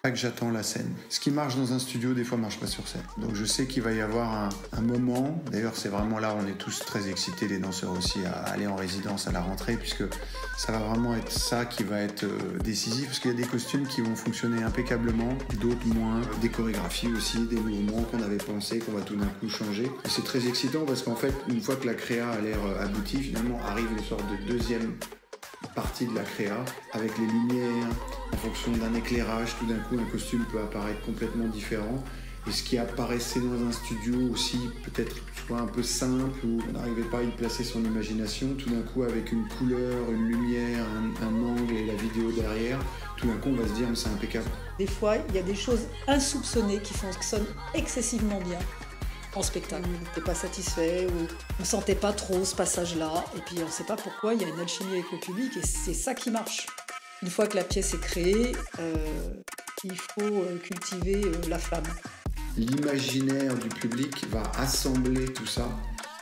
Que j'attends la scène. Ce qui marche dans un studio, des fois, marche pas sur scène. Donc je sais qu'il va y avoir un moment, d'ailleurs c'est vraiment là, on est tous très excités, les danseurs aussi, à aller en résidence à la rentrée, puisque ça va vraiment être ça qui va être décisif, parce qu'il y a des costumes qui vont fonctionner impeccablement, d'autres moins, des chorégraphies aussi, des mouvements qu'on avait pensé, qu'on va tout d'un coup changer. Et c'est très excitant parce qu'en fait, une fois que la créa a l'air aboutie, finalement arrive une sorte de deuxième partie de la créa, avec les lumières, en fonction d'un éclairage, tout d'un coup un costume peut apparaître complètement différent. Et ce qui apparaissait dans un studio aussi, peut-être soit un peu simple, où on n'arrivait pas à y placer son imagination, tout d'un coup avec une couleur, une lumière, un angle et la vidéo derrière, tout d'un coup on va se dire mais c'est impeccable. Des fois, il y a des choses insoupçonnées qui fonctionnent excessivement bien en spectacle. On n'était pas satisfait ou on ne sentait pas trop ce passage-là. Et puis on ne sait pas pourquoi, il y a une alchimie avec le public et c'est ça qui marche. Une fois que la pièce est créée, il faut cultiver la flamme. L'imaginaire du public va assembler tout ça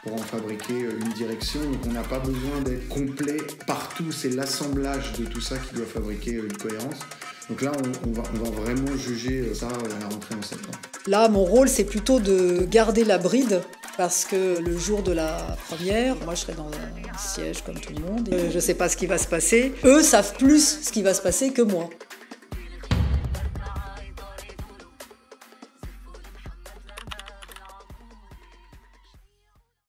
pour en fabriquer une direction. Donc on n'a pas besoin d'être complet partout, c'est l'assemblage de tout ça qui doit fabriquer une cohérence. Donc là, on va vraiment juger ça à la rentrée en septembre. Là, mon rôle, c'est plutôt de garder la bride, parce que le jour de la première, moi, je serai dans un siège comme tout le monde. Je ne sais pas ce qui va se passer. Eux savent plus ce qui va se passer que moi.